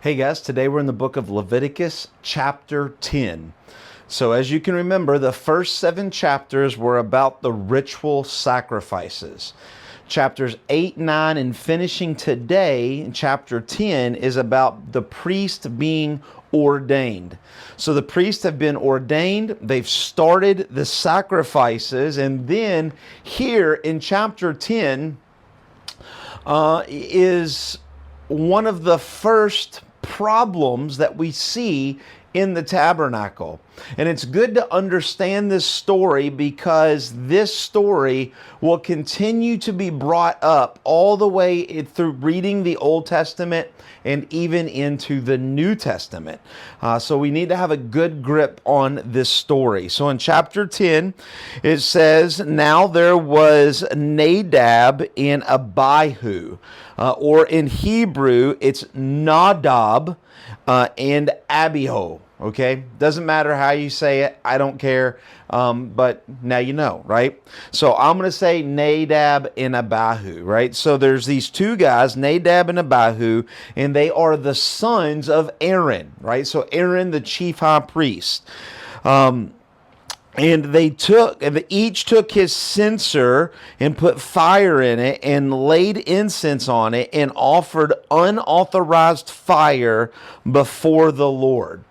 Hey guys, today we're in the book of Leviticus chapter 10. So as you can remember, the first 7 chapters were about the ritual sacrifices. Chapters 8, 9, and finishing today, chapter 10, is about the priest being ordained. So the priests have been ordained, they've started the sacrifices, and then here in chapter 10 is one of the first problems that we see in the tabernacle. And it's good to understand this story because this story will continue to be brought up all the way through reading the Old Testament and even into the New Testament. So we need to have a good grip on this story. So in chapter 10, it says, "Now there was Nadab and Abihu," or in Hebrew, it's Nadab and Abihu. Okay, doesn't matter how you say it, I don't care, but now you know, right? So I'm going to say Nadab and Abihu, right? So there's these 2 guys, Nadab and Abihu, and they are the sons of Aaron, right? So Aaron, the chief high priest. And each took his censer and put fire in it and laid incense on it and offered unauthorized fire before the Lord.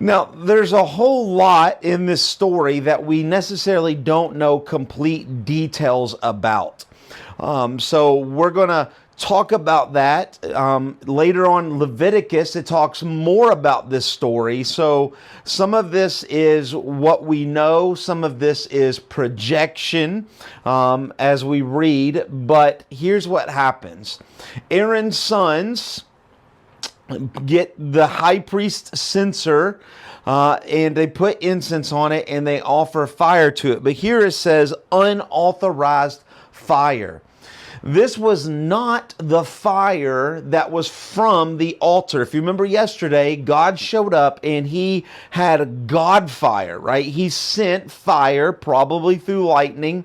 Now, there's a whole lot in this story that we necessarily don't know complete details about. So we're going to talk about that. Later on, Leviticus, it talks more about this story. So some of this is what we know. Some of this is projection as we read. But here's what happens. Aaron's sons get the high priest's censer and they put incense on it and they offer fire to it. But here it says unauthorized fire. This was not the fire that was from the altar. If you remember yesterday, God showed up and he had God fire, right? He sent fire, probably through lightning,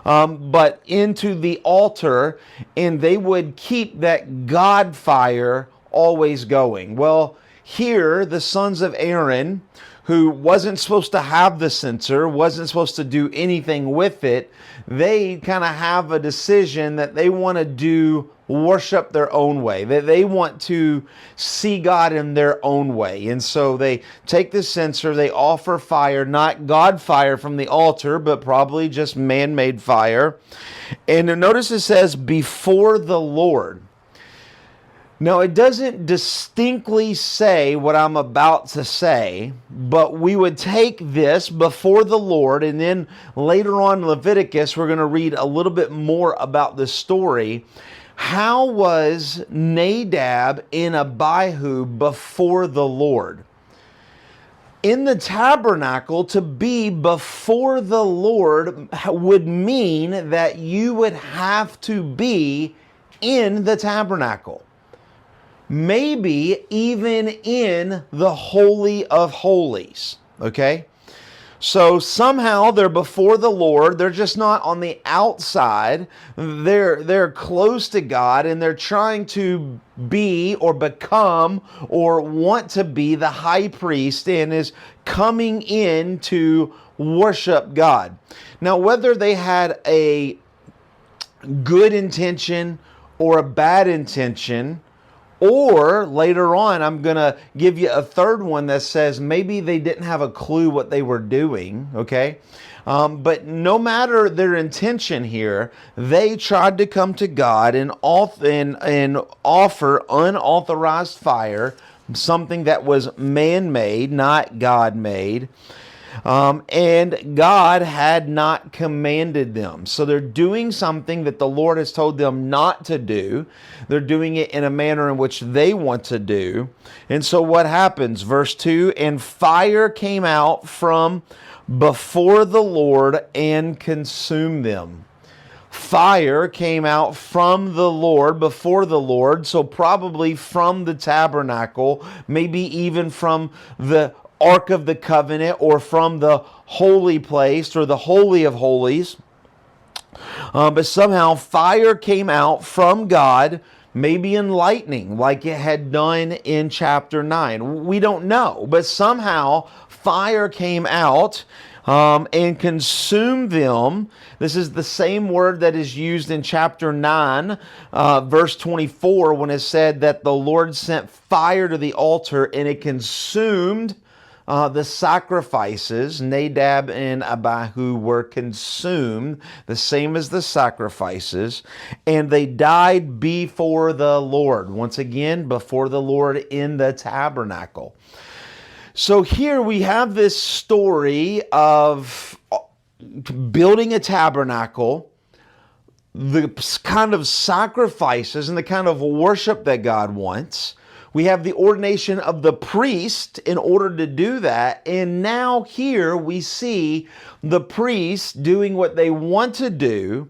but into the altar, and they would keep that God fire always going. Well, here the sons of Aaron, who wasn't supposed to have the censer, wasn't supposed to do anything with it, they kind of have a decision that they want to do worship their own way, that they want to see God in their own way. And so they take the censer, they offer fire, not God fire from the altar, but probably just man-made fire. And notice it says before the Lord. Now, it doesn't distinctly say what I'm about to say, but we would take this before the Lord, and then later on in Leviticus, we're going to read a little bit more about this story. How was Nadab and Abihu before the Lord? In the tabernacle, to be before the Lord would mean that you would have to be in the tabernacle. Maybe even in the Holy of Holies, okay? So somehow they're before the Lord. They're just not on the outside. They're close to God, and they're trying to be or become or want to be the high priest and is coming in to worship God. Now, whether they had a good intention or a bad intention, or later on, I'm going to give you a third one that says maybe they didn't have a clue what they were doing, okay? But no matter their intention here, they tried to come to God and offer unauthorized fire, something that was man-made, not God-made. And God had not commanded them. So they're doing something that the Lord has told them not to do. They're doing it in a manner in which they want to do. And so what happens? Verse 2, "And fire came out from before the Lord and consumed them." Fire came out from the Lord, before the Lord, so probably from the tabernacle, maybe even from the Ark of the Covenant or from the holy place or the Holy of Holies. But somehow fire came out from God Maybe enlightening, like it had done in chapter 9. We don't know, but somehow fire came out and consumed them. This is the same word that is used in chapter 9, verse 24, when it said that the Lord sent fire to the altar and it consumed the sacrifices. Nadab and Abihu were consumed, the same as the sacrifices, and they died before the Lord. Once again, before the Lord in the tabernacle. So here we have this story of building a tabernacle, the kind of sacrifices and the kind of worship that God wants. We have the ordination of the priest in order to do that. And now here we see the priests doing what they want to do,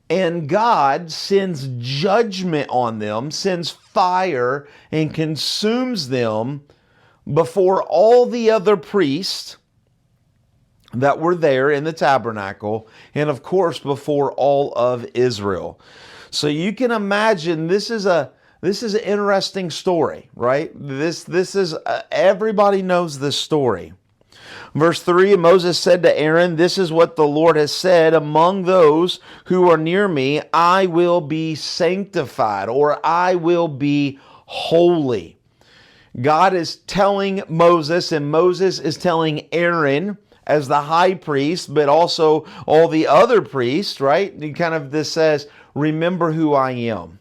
and God sends judgment on them, sends fire and consumes them before all the other priests that were there in the tabernacle, and of course before all of Israel. So you can imagine this is an interesting story, right? This is everybody knows this story. Verse 3, Moses said to Aaron, "This is what the Lord has said, among those who are near me, I will be sanctified," or "I will be holy." God is telling Moses, and Moses is telling Aaron as the high priest, but also all the other priests, right? This says, remember who I am.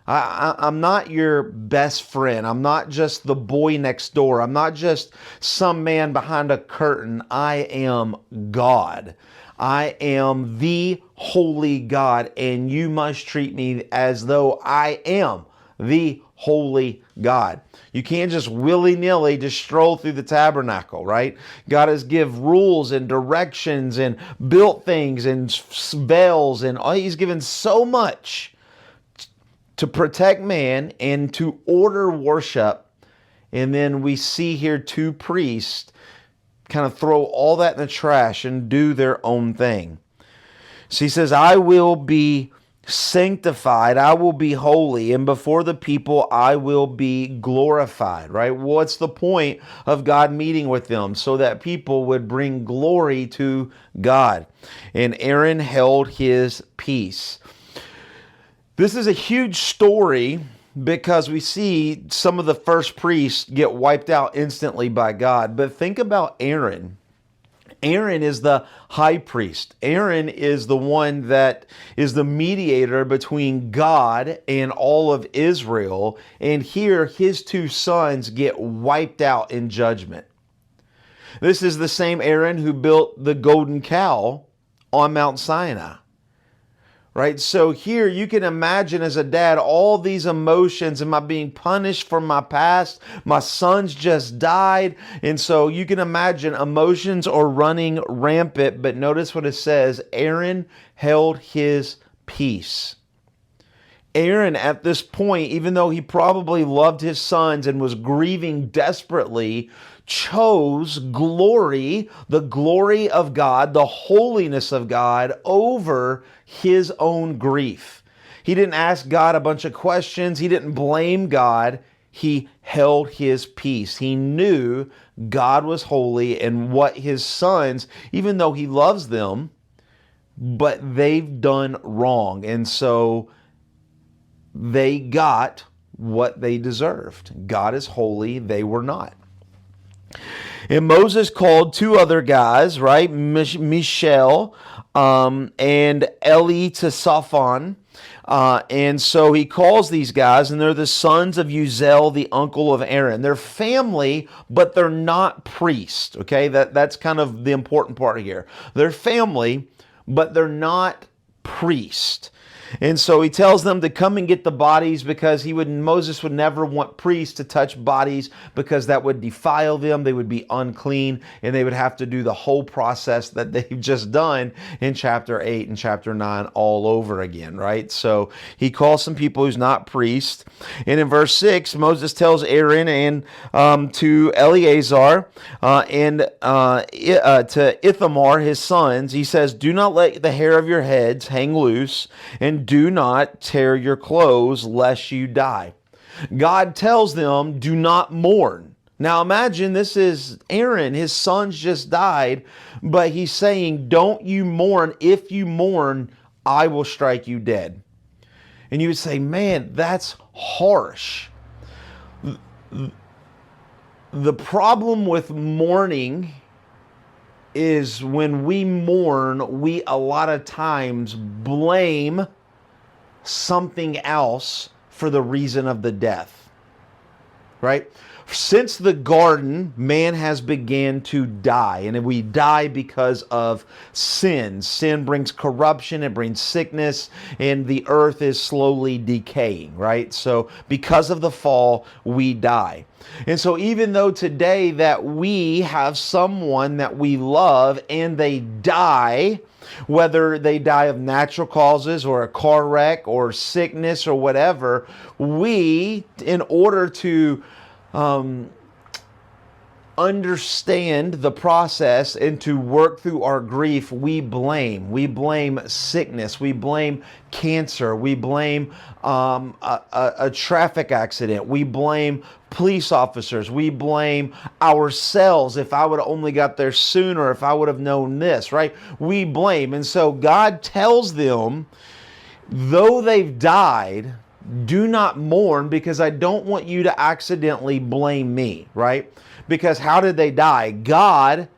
I'm not your best friend. I'm not just the boy next door. I'm not just some man behind a curtain. I am God. I am the holy God, and you must treat me as though I am the holy God. You can't just willy-nilly just stroll through the tabernacle, right? God has given rules and directions and built things and bells, and He's given so much to protect man and to order worship. And then we see here two priests kind of throw all that in the trash and do their own thing. So he says, I will be sanctified, I will be holy, and before the people I will be glorified, right? What's the point of God meeting with them? So that people would bring glory to God. And Aaron held his peace. This is a huge story because we see some of the first priests get wiped out instantly by God. But think about Aaron. Aaron is the high priest. Aaron is the one that is the mediator between God and all of Israel. And here his two sons get wiped out in judgment. This is the same Aaron who built the golden cow on Mount Sinai. Right? So here you can imagine as a dad, all these emotions. Am I being punished for my past? My sons just died. And so you can imagine emotions are running rampant. But notice what it says. Aaron held his peace. Aaron at this point, even though he probably loved his sons and was grieving desperately, chose glory, the glory of God, the holiness of God over his own grief. He didn't ask God a bunch of questions. He didn't blame God. He held his peace. He knew God was holy and what his sons, even though he loves them, but they've done wrong. And so they got what they deserved. God is holy. They were not. And Moses called two other guys, right? Mishael and Eli to Shaphan. And so he calls these guys, and they're the sons of Uziel, the uncle of Aaron. They're family, but they're not priests, okay? That's kind of the important part here. They're family, but they're not priests. And so he tells them to come and get the bodies because Moses would never want priests to touch bodies because that would defile them. They would be unclean and they would have to do the whole process that they've just done in chapter 8 and chapter 9 all over again, right? So he calls some people who's not priests. And in verse 6, Moses tells Aaron and to Eleazar and to Ithamar, his sons, he says, do not let the hair of your heads hang loose, and and do not tear your clothes lest you die. God tells them, do not mourn. Now imagine this is Aaron, his sons just died, but he's saying, don't you mourn. If you mourn, I will strike you dead. And you would say, man, that's harsh. The problem with mourning is when we mourn, we a lot of times blame something else for the reason of the death, right? Since the garden, man has began to die, and we die because of sin. Sin brings corruption, it brings sickness, and the earth is slowly decaying, right? So because of the fall, we die. And so even though today that we have someone that we love and they die, whether they die of natural causes or a car wreck or sickness or whatever, we, in order to understand the process and to work through our grief, we blame sickness, we blame cancer, we blame a traffic accident, we blame police officers, we blame ourselves. If I would have only got there sooner, if I would have known this, right? We blame. And so God tells them, though they've died, do not mourn, because I don't want you to accidentally blame me, right? Because how did they die? God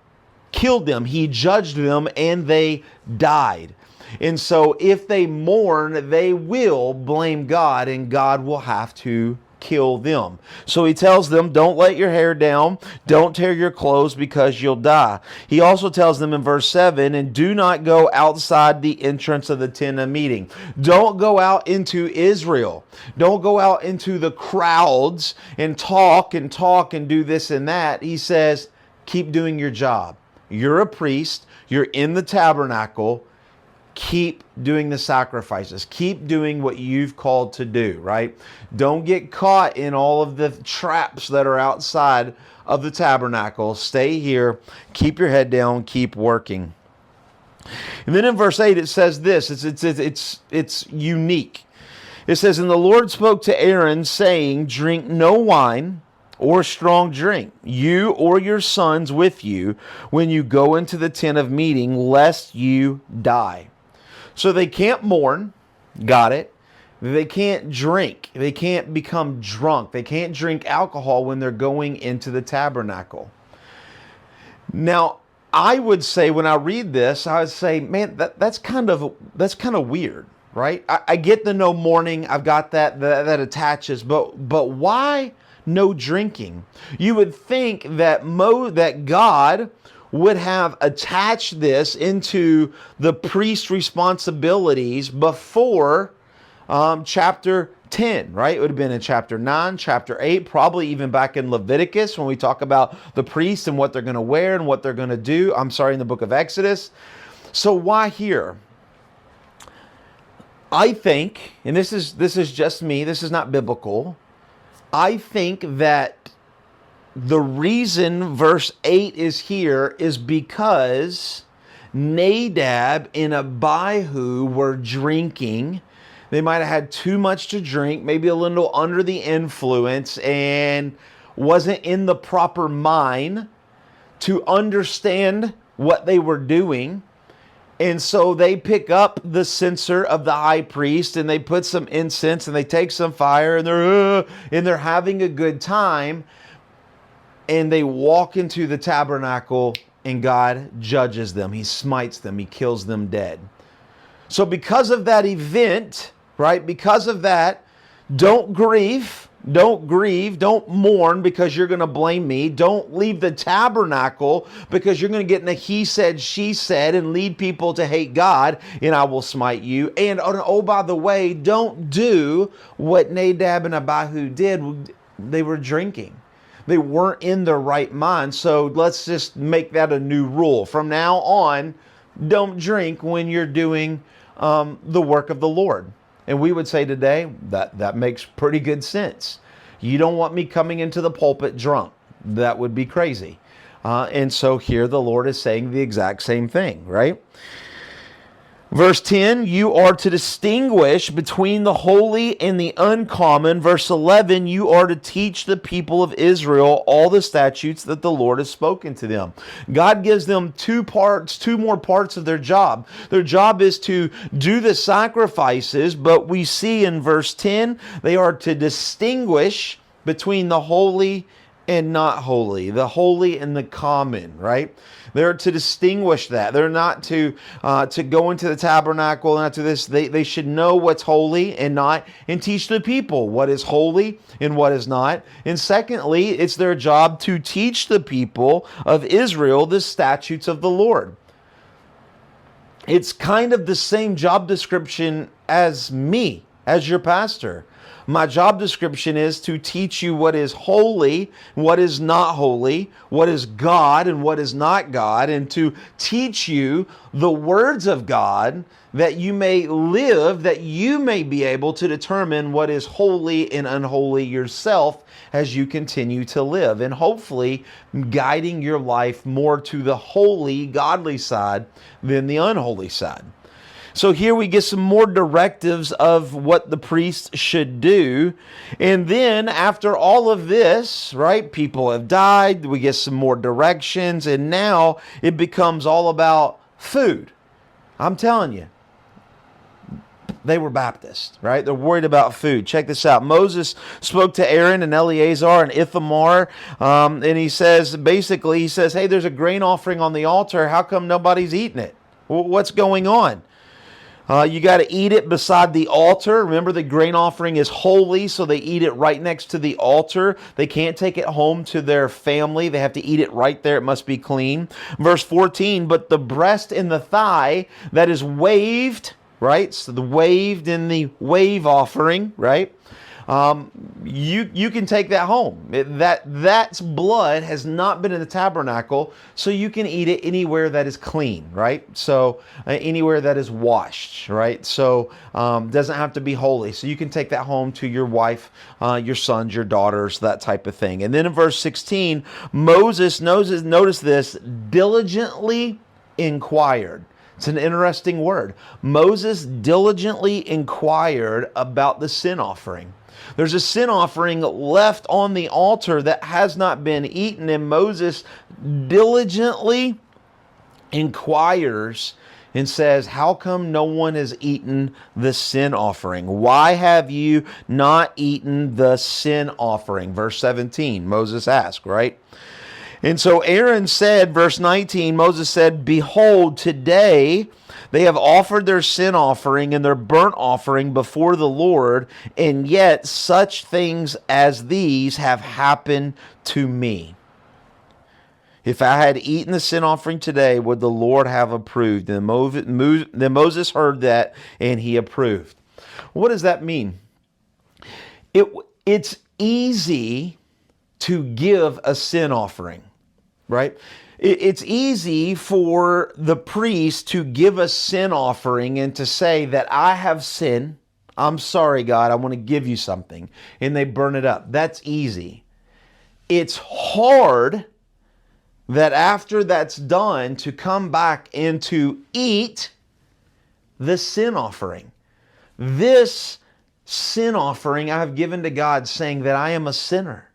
killed them. He judged them and they died. And so if they mourn, they will blame God and God will have to kill them. So he tells them, don't let your hair down, don't tear your clothes because you'll die. He also tells them in verse 7, and do not go outside the entrance of the tent of meeting. Don't go out into Israel. Don't go out into the crowds and talk and do this and that. He says, keep doing your job. You're a priest. You're in the tabernacle. Keep doing the sacrifices. Keep doing what you've called to do, right? Don't get caught in all of the traps that are outside of the tabernacle. Stay here. Keep your head down. Keep working. And then in verse 8 it says this. It's unique. It says, and the Lord spoke to Aaron, saying, drink no wine or strong drink, you or your sons with you, when you go into the tent of meeting, lest you die. So they can't mourn, got it. They can't drink. They can't become drunk. They can't drink alcohol when they're going into the tabernacle. Now, I would say when I read this, I would say, man, that's kind of weird, right? I get the no mourning. I've got that attaches, but why no drinking? You would think that that God would have attached this into the priest's responsibilities before chapter 10, right? It would have been in chapter 9, chapter 8, probably even back in Leviticus when we talk about the priests and what they're going to wear and what they're going to do. In the book of Exodus. So why here? I think, and this is just me, this is not biblical, I think that the reason verse 8 is here is because Nadab and Abihu were drinking. They might have had too much to drink, maybe a little under the influence, and wasn't in the proper mind to understand what they were doing. And so they pick up the censer of the high priest and they put some incense and they take some fire and they're having a good time. And they walk into the tabernacle and God judges them. He smites them. He kills them dead. So because of that event, right? Because of that, don't grieve. Don't grieve. Don't mourn because you're going to blame me. Don't leave the tabernacle because you're going to get in a he said, she said and lead people to hate God and I will smite you. And oh, by the way, don't do what Nadab and Abihu did. They were drinking. They weren't in their right mind. So let's just make that a new rule. From now on, don't drink when you're doing the work of the Lord. And we would say today that makes pretty good sense. You don't want me coming into the pulpit drunk. That would be crazy. And so here the Lord is saying the exact same thing, right? Verse 10, you are to distinguish between the holy and the uncommon. Verse 11, you are to teach the people of Israel all the statutes that the Lord has spoken to them. God gives them two more parts of their job. Their job is to do the sacrifices, but we see in verse 10, they are to distinguish between the holy and not holy, the holy and the common, right? They're to distinguish that. They're not to go into the tabernacle and not to this. They should know what's holy and not, and teach the people what is holy and what is not. And secondly, it's their job to teach the people of Israel the statutes of the Lord. It's kind of the same job description as me, as your pastor. My job description is to teach you what is holy, what is not holy, what is God and what is not God, and to teach you the words of God that you may live, that you may be able to determine what is holy and unholy yourself as you continue to live, and hopefully guiding your life more to the holy, godly side than the unholy side. So here we get some more directives of what the priest should do. And then after all of this, right, people have died, we get some more directions, and now it becomes all about food. I'm telling you, they were Baptists, right? They're worried about food. Check this out. Moses spoke to Aaron and Eleazar and Ithamar, and he says, hey, there's a grain offering on the altar. How come nobody's eating it? What's going on? You got to eat it beside the altar. Remember, the grain offering is holy, so they eat it right next to the altar. They can't take it home to their family. They have to eat it right there. It must be clean. Verse 14, but the breast and the thigh that is waved, right? So the waved in the wave offering, right? You can take that home. That's blood has not been in the tabernacle, so you can eat it anywhere that is clean, right? So anywhere that is washed, right? So doesn't have to be holy. So you can take that home to your wife, your sons, your daughters, that type of thing. And then in verse 16, Moses, notice this, diligently inquired. It's an interesting word. Moses diligently inquired about the sin offering. There's a sin offering left on the altar that has not been eaten, and Moses diligently inquires and says, how come no one has eaten the sin offering? Why have you not eaten the sin offering? Verse 17, Moses asked, right? And so Aaron said, verse 19, Moses said, behold, today they have offered their sin offering and their burnt offering before the Lord, and yet such things as these have happened to me. If I had eaten the sin offering today, would the Lord have approved? Then Moses heard that, and he approved. What does that mean? It's easy to give a sin offering, right? It's easy for the priest to give a sin offering and to say that I have sinned. I'm sorry, God, I want to give you something. And they burn it up. That's easy. It's hard that after that's done to come back and to eat the sin offering. This sin offering I have given to God, saying that I am a sinner.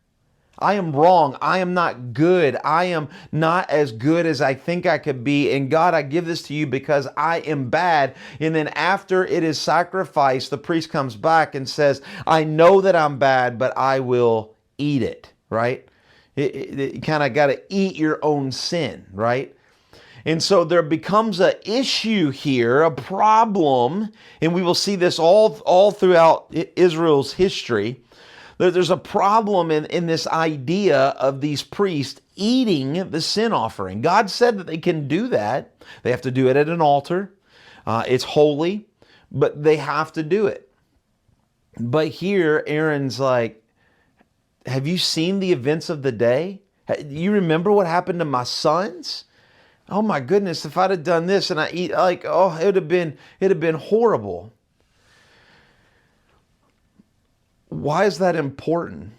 I am wrong. I am not good. I am not as good as I think I could be. And God, I give this to you because I am bad. And then after it is sacrificed, the priest comes back and says, I know that I'm bad, but I will eat it, right? You kind of got to eat your own sin, right? And so there becomes an issue here, a problem, and we will see this all throughout Israel's history. There's a problem in this idea of these priests eating the sin offering. God said that they can do that. They have to do it at an altar. It's holy, but they have to do it. But here, Aaron's like, have you seen the events of the day? You remember what happened to my sons? Oh my goodness, if I'd have done this and I eat, it'd have been horrible. Why is that important?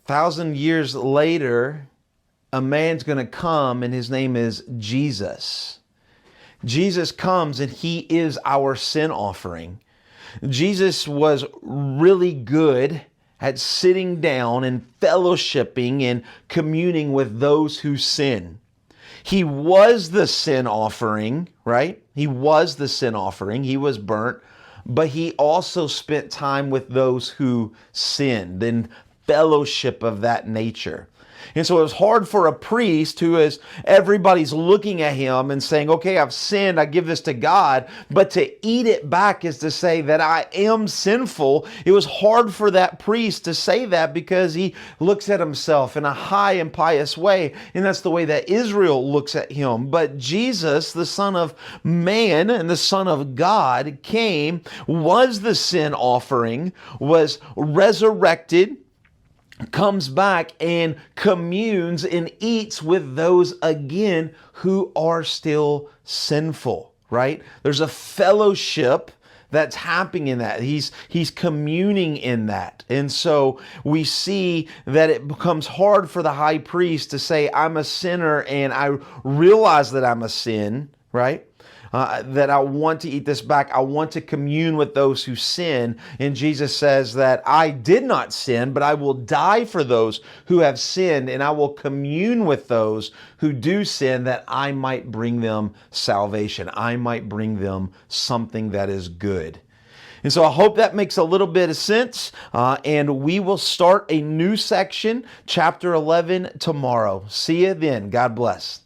1,000 years later, a man's going to come and his name is Jesus. Jesus comes and he is our sin offering. Jesus was really good at sitting down and fellowshipping and communing with those who sin. He was the sin offering, right? He was the sin offering. He was burnt, but he also spent time with those who sinned in fellowship of that nature. And so it was hard for a priest who is, everybody's looking at him and saying, okay, I've sinned, I give this to God, but to eat it back is to say that I am sinful. It was hard for that priest to say that because he looks at himself in a high and pious way, and that's the way that Israel looks at him. But Jesus, the Son of Man and the Son of God, came, was the sin offering, was resurrected, comes back and communes and eats with those again who are still sinful, right? There's a fellowship that's happening in that. He's communing in that. And so we see that it becomes hard for the high priest to say, I'm a sinner and I realize that I'm a sin, right? That I want to eat this back. I want to commune with those who sin. And Jesus says that I did not sin, but I will die for those who have sinned, and I will commune with those who do sin, that I might bring them salvation. I might bring them something that is good. And so I hope that makes a little bit of sense. And we will start a new section, chapter 11, tomorrow. See you then. God bless.